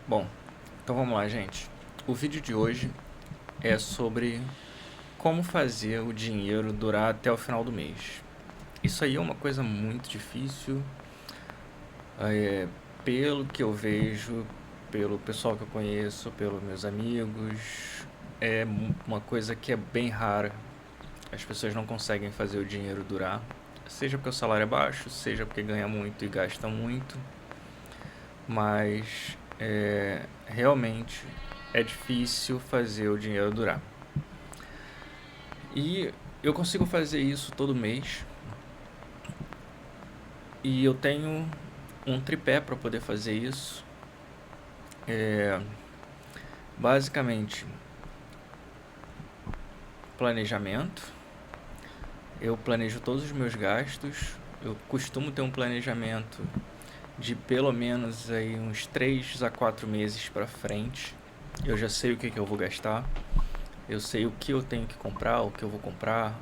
Bom, então vamos lá, gente. O vídeo de hoje é sobre como fazer o dinheiro durar até o final do mês. Isso aí é uma coisa muito difícil, pelo que eu vejo, pelo pessoal que eu conheço, pelos meus amigos. É uma coisa que é bem rara. As pessoas não conseguem fazer o dinheiro durar, seja porque o salário é baixo, seja porque ganha muito e gasta muito, mas realmente é difícil fazer o dinheiro durar. E eu consigo fazer isso todo mês. E eu tenho um tripé para poder fazer isso. Basicamente, planejamento. Eu planejo todos os meus gastos. Eu costumo ter um planejamento de pelo menos aí uns 3 a 4 meses para frente. Eu já sei o que eu vou gastar. Eu sei o que eu tenho que comprar, o que eu vou comprar,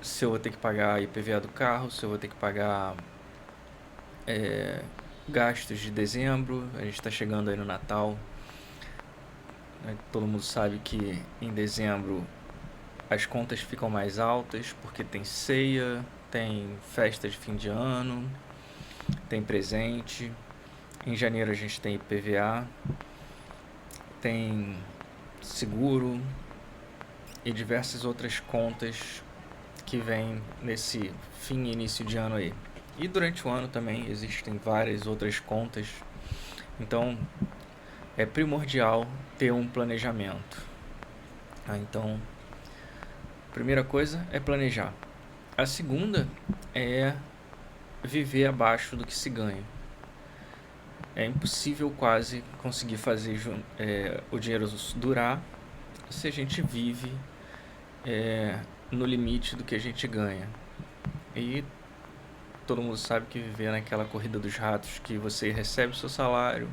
se eu vou ter que pagar a IPVA do carro, se eu vou ter que pagar gastos de dezembro. A gente está chegando aí no Natal, né? Todo mundo sabe que em dezembro as contas ficam mais altas porque tem ceia, tem festa de fim de ano, tem presente. Em janeiro a gente tem IPVA, tem seguro e diversas outras contas que vêm nesse fim e início de ano aí. E durante o ano também existem várias outras contas. Então é primordial ter um planejamento. Então, a primeira coisa é planejar. A segunda é viver abaixo do que se ganha. É impossível quase conseguir fazer o dinheiro durar se a gente vive no limite do que a gente ganha. E todo mundo sabe que viver naquela corrida dos ratos, que você recebe o seu salário,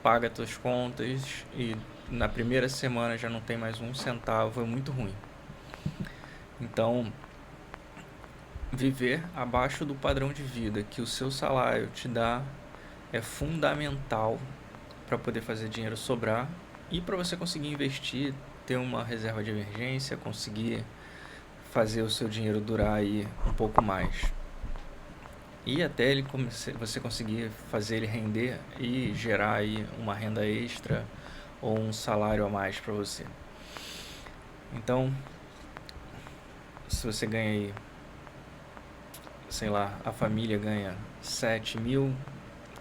paga as suas contas e na primeira semana já não tem mais um centavo, é muito ruim. Então, viver abaixo do padrão de vida que o seu salário te dá é fundamental para poder fazer dinheiro sobrar e para você conseguir investir, ter uma reserva de emergência, conseguir fazer o seu dinheiro durar aí um pouco mais. E até você conseguir fazer ele render e gerar aí uma renda extra ou um salário a mais para você. Então, se você ganha aí, sei lá, a família ganha 7 mil,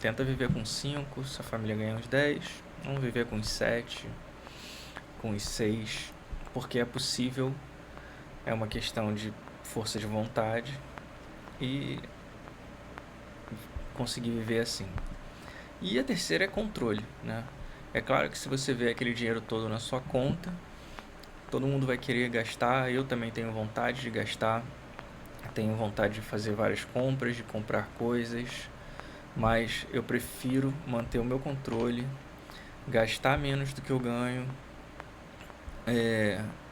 tenta viver com 5, se a família ganha uns 10, vamos viver com uns 7, com uns 6, porque é possível, é uma questão de força de vontade e conseguir viver assim. E a terceira é controle, né? É claro que se você vê aquele dinheiro todo na sua conta, todo mundo vai querer gastar, eu também tenho vontade de gastar, tenho vontade de fazer várias compras, de comprar coisas, mas eu prefiro manter o meu controle, gastar menos do que eu ganho,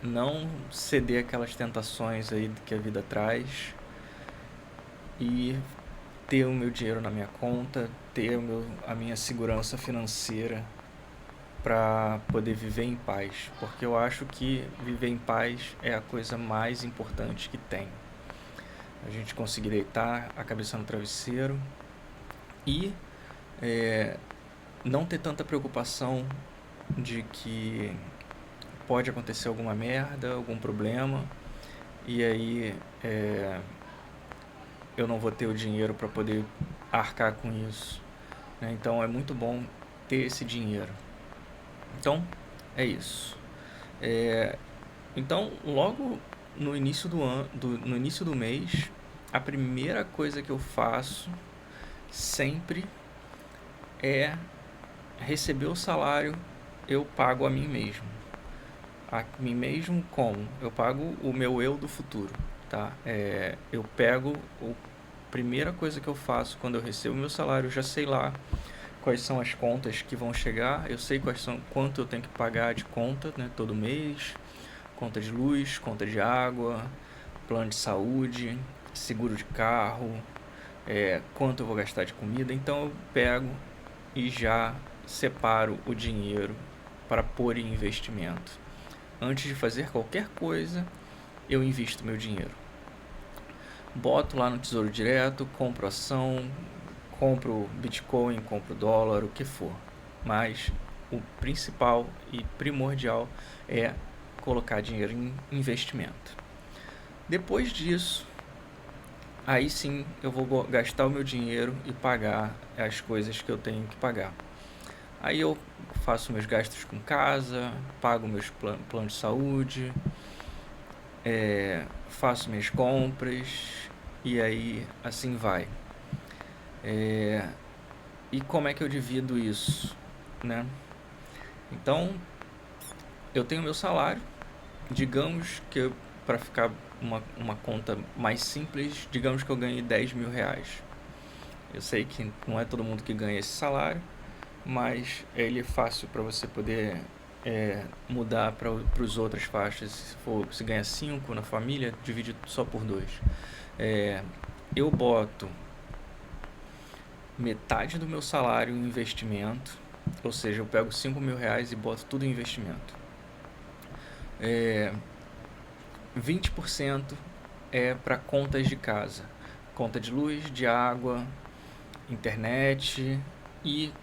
não ceder aquelas tentações aí que a vida traz e ter o meu dinheiro na minha conta, ter a minha segurança financeira para poder viver em paz, porque eu acho que viver em paz é a coisa mais importante que tem. A gente conseguir deitar a cabeça no travesseiro e não ter tanta preocupação de que pode acontecer alguma merda, algum problema, e aí eu não vou ter o dinheiro para poder arcar com isso, né? Então é muito bom ter esse dinheiro. Então é isso. Então logo no início no início do mês, a primeira coisa que eu faço sempre é receber o salário, eu pago a mim mesmo. A mim mesmo como? Eu pago o meu eu do futuro, tá? Eu pego a primeira coisa que eu faço quando eu recebo meu salário, eu já sei lá quais são as contas que vão chegar, eu sei quanto eu tenho que pagar de conta, né, todo mês, conta de luz, conta de água, plano de saúde, seguro de carro, quanto eu vou gastar de comida. Então eu pego e já separo o dinheiro para pôr em investimento. Antes de fazer qualquer coisa, eu invisto meu dinheiro. Boto lá no Tesouro Direto, compro ação, compro Bitcoin, compro dólar, o que for. Mas o principal e primordial é colocar dinheiro em investimento. Depois disso, aí sim eu vou gastar o meu dinheiro e pagar as coisas que eu tenho que pagar. Aí eu faço meus gastos com casa, pago meus planos de saúde, faço minhas compras e aí assim vai. E como é que eu divido isso, né? Então, eu tenho meu salário, digamos que para ficar uma conta mais simples, digamos que eu ganhe 10 mil reais. Eu sei que não é todo mundo que ganha esse salário, mas ele é fácil para você poder mudar para as outras faixas. Se ganha 5 na família, divide só por 2. Eu boto metade do meu salário em investimento, ou seja, eu pego 5 mil reais e boto tudo em investimento. 20% é para contas de casa, conta de luz, de água, internet e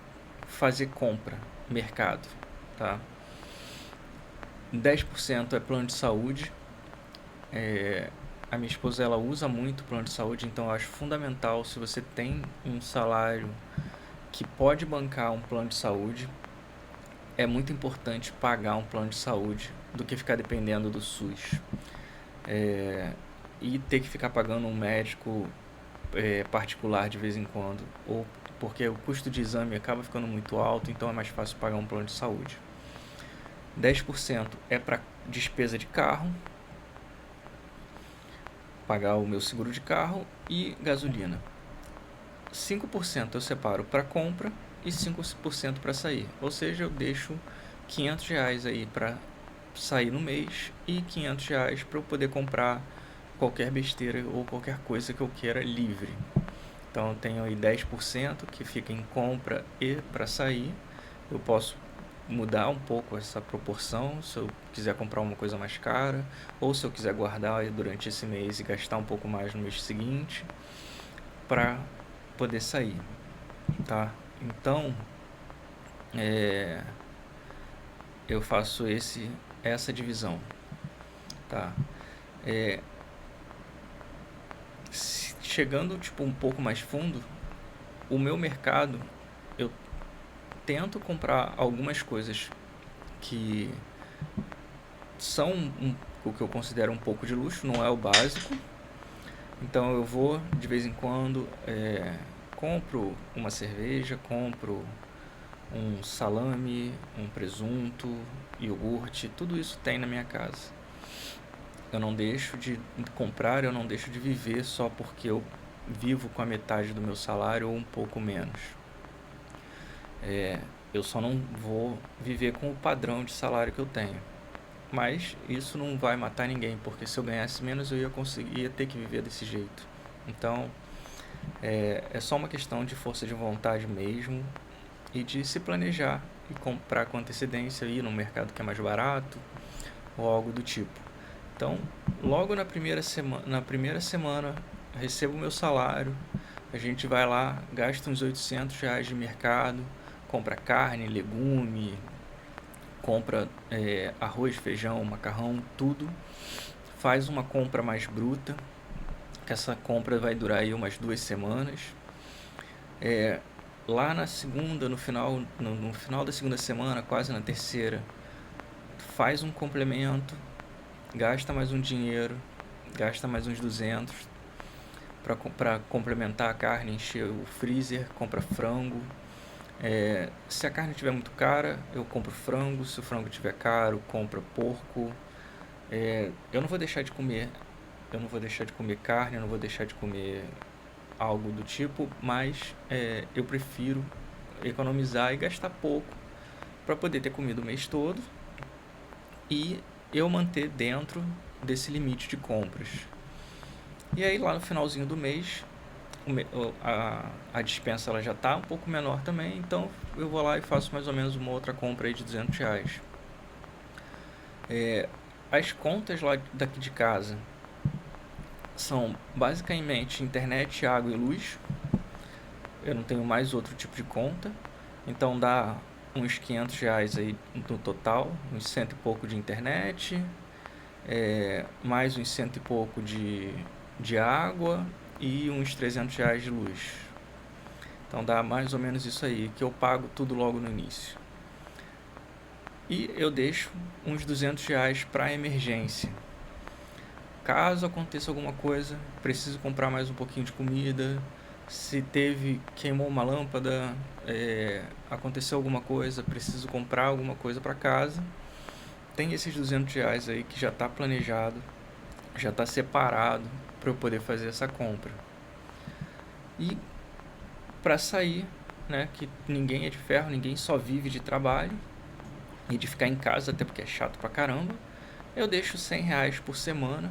fazer compra, mercado, tá? 10% é plano de saúde. A minha esposa, ela usa muito plano de saúde, então eu acho fundamental, se você tem um salário que pode bancar um plano de saúde, é muito importante pagar um plano de saúde do que ficar dependendo do SUS. E ter que ficar pagando um médico particular de vez em quando, ou porque o custo de exame acaba ficando muito alto, então é mais fácil pagar um plano de saúde. 10% é para despesa de carro, pagar o meu seguro de carro e gasolina. 5% eu separo para compra e 5% para sair, ou seja, eu deixo 500 reais aí para sair no mês e 500 reais para eu poder comprar qualquer besteira ou qualquer coisa que eu queira livre. Então eu tenho aí 10% que fica em compra e para sair. Eu posso mudar um pouco essa proporção se eu quiser comprar uma coisa mais cara, ou se eu quiser guardar durante esse mês e gastar um pouco mais no mês seguinte para poder sair, tá? Então eu faço essa divisão, tá? Chegando tipo um pouco mais fundo, o meu mercado, eu tento comprar algumas coisas que são o que eu considero um pouco de luxo, não é o básico. Então eu vou de vez em quando, compro uma cerveja, compro um salame, um presunto, iogurte, tudo isso tem na minha casa. Eu não deixo de comprar, eu não deixo de viver só porque eu vivo com a metade do meu salário ou um pouco menos. Eu só não vou viver com o padrão de salário que eu tenho. Mas isso não vai matar ninguém, porque se eu ganhasse menos eu ia ter que viver desse jeito. Então é só uma questão de força de vontade mesmo e de se planejar e comprar com antecedência, ir no mercado que é mais barato ou algo do tipo. Então, logo na primeira semana recebo o meu salário, a gente vai lá, gasta uns 800 reais de mercado, compra carne, legume, compra arroz, feijão, macarrão, tudo. Faz uma compra mais bruta, que essa compra vai durar aí umas 2 semanas. Lá na segunda, no final da segunda semana, quase na terceira, faz um complemento, gasta mais um dinheiro, gasta mais uns 200 para complementar a carne, encher o freezer, compra frango. Se a carne estiver muito cara, eu compro frango. Se o frango estiver caro, compro porco. Eu não vou deixar de comer carne, eu não vou deixar de comer algo do tipo, mas eu prefiro economizar e gastar pouco para poder ter comida o mês todo e eu manter dentro desse limite de compras. E aí lá no finalzinho do mês, a dispensa ela já está um pouco menor também, então eu vou lá e faço mais ou menos uma outra compra aí de R$ 200. As contas lá daqui de casa são basicamente internet, água e luz. Eu não tenho mais outro tipo de conta, então dá uns R$ 500 aí no total, uns cento e pouco de internet, mais uns cento e pouco de água e uns R$ 300 de luz. Então dá mais ou menos isso aí, que eu pago tudo logo no início. E eu deixo uns R$ 200 para emergência. Caso aconteça alguma coisa, preciso comprar mais um pouquinho de comida, se queimou uma lâmpada, aconteceu alguma coisa, preciso comprar alguma coisa para casa, tem esses R$ 200 aí que já está planejado, já está separado para eu poder fazer essa compra. E para sair, né, que ninguém é de ferro, ninguém só vive de trabalho e de ficar em casa, até porque é chato pra caramba, eu deixo R$ 100 por semana.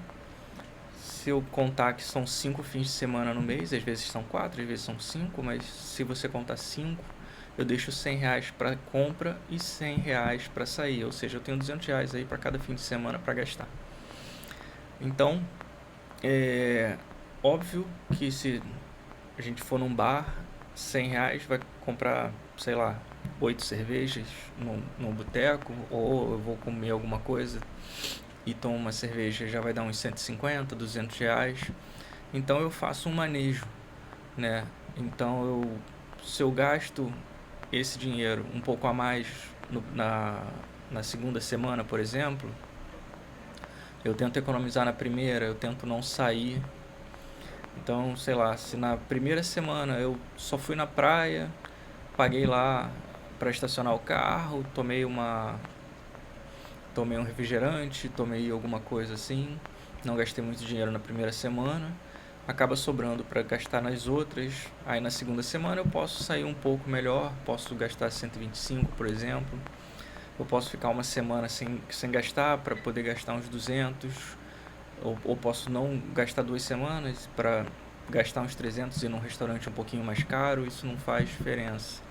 Se eu contar que são 5 fins de semana no mês, às vezes são 4, às vezes são 5, mas se você contar 5, eu deixo R$ 100 para compra e R$ 100 para sair, ou seja, eu tenho R$ 200 aí para cada fim de semana para gastar. Então, é óbvio que se a gente for num bar, R$ 100 vai comprar, sei lá, 8 cervejas num boteco, ou eu vou comer alguma coisa e tomo uma cerveja, já vai dar uns 150, R$ 200. Então eu faço um manejo, né? Então se eu gasto esse dinheiro um pouco a mais na segunda semana, por exemplo, eu tento economizar na primeira, eu tento não sair. Então, sei lá, se na primeira semana eu só fui na praia, paguei lá para estacionar o carro, tomei um refrigerante, tomei alguma coisa assim, não gastei muito dinheiro na primeira semana, acaba sobrando para gastar nas outras. Aí na segunda semana eu posso sair um pouco melhor, posso gastar 125, por exemplo. Eu posso ficar uma semana sem gastar para poder gastar uns 200, ou posso não gastar 2 semanas para gastar uns 300 e ir num restaurante um pouquinho mais caro, isso não faz diferença.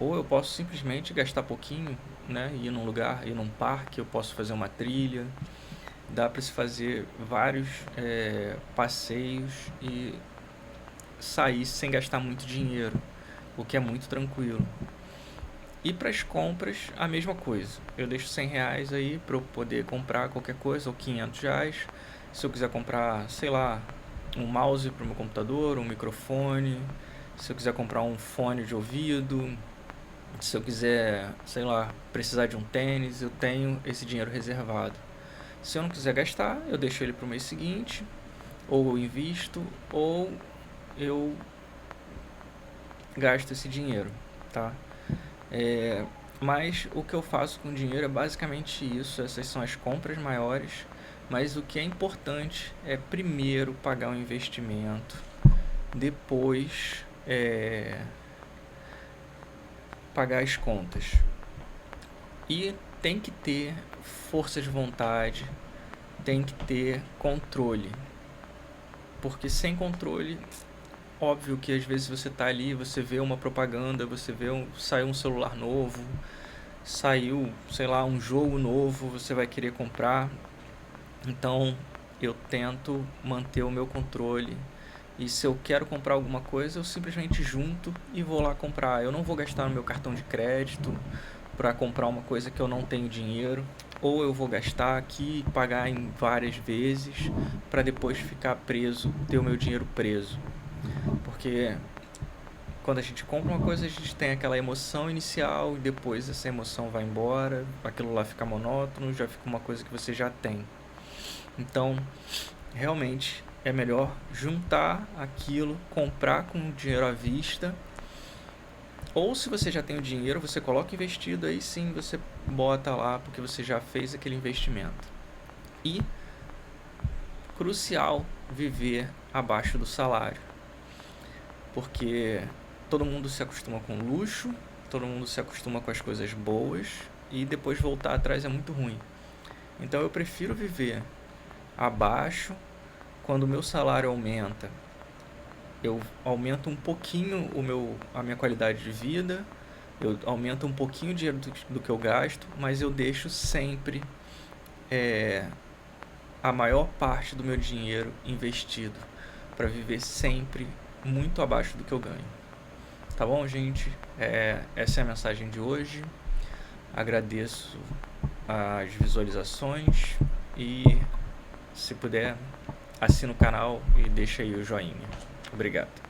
Ou eu posso simplesmente gastar pouquinho, né, ir num lugar, ir num parque, eu posso fazer uma trilha. Dá para se fazer vários passeios e sair sem gastar muito dinheiro, o que é muito tranquilo. E para as compras, a mesma coisa. Eu deixo R$ 100 aí para eu poder comprar qualquer coisa, ou R$ 500. Se eu quiser comprar, sei lá, um mouse para o meu computador, um microfone, se eu quiser comprar um fone de ouvido, se eu quiser, sei lá, precisar de um tênis, eu tenho esse dinheiro reservado. Se eu não quiser gastar, eu deixo ele para o mês seguinte, ou eu invisto, ou eu gasto esse dinheiro, tá? Mas o que eu faço com o dinheiro é basicamente isso. Essas são as compras maiores, mas o que é importante é primeiro pagar o investimento, depois pagar as contas. E tem que ter força de vontade, tem que ter controle, porque sem controle, óbvio que às vezes você tá ali, você vê uma propaganda, você vê saiu um celular novo, saiu, sei lá, um jogo novo, você vai querer comprar. Então eu tento manter o meu controle, e se eu quero comprar alguma coisa, eu simplesmente junto e vou lá comprar. Eu não vou gastar no meu cartão de crédito para comprar uma coisa que eu não tenho dinheiro, ou eu vou gastar aqui e pagar em várias vezes para depois ficar preso, ter o meu dinheiro preso. Porque quando a gente compra uma coisa, a gente tem aquela emoção inicial e depois essa emoção vai embora, aquilo lá fica monótono, já fica uma coisa que você já tem. Então, realmente é melhor juntar aquilo, comprar com dinheiro à vista, ou se você já tem o dinheiro, você coloca investido, aí sim você bota lá porque você já fez aquele investimento. E, crucial, viver abaixo do salário, porque todo mundo se acostuma com luxo, todo mundo se acostuma com as coisas boas, e depois voltar atrás é muito ruim. Então eu prefiro viver abaixo. Quando o meu salário aumenta, eu aumento um pouquinho a minha qualidade de vida, eu aumento um pouquinho o dinheiro do que eu gasto, mas eu deixo sempre a maior parte do meu dinheiro investido para viver sempre muito abaixo do que eu ganho. Tá bom, gente? Essa é a mensagem de hoje. Agradeço as visualizações e, se puder, assina o canal e deixa aí o joinha. Obrigado.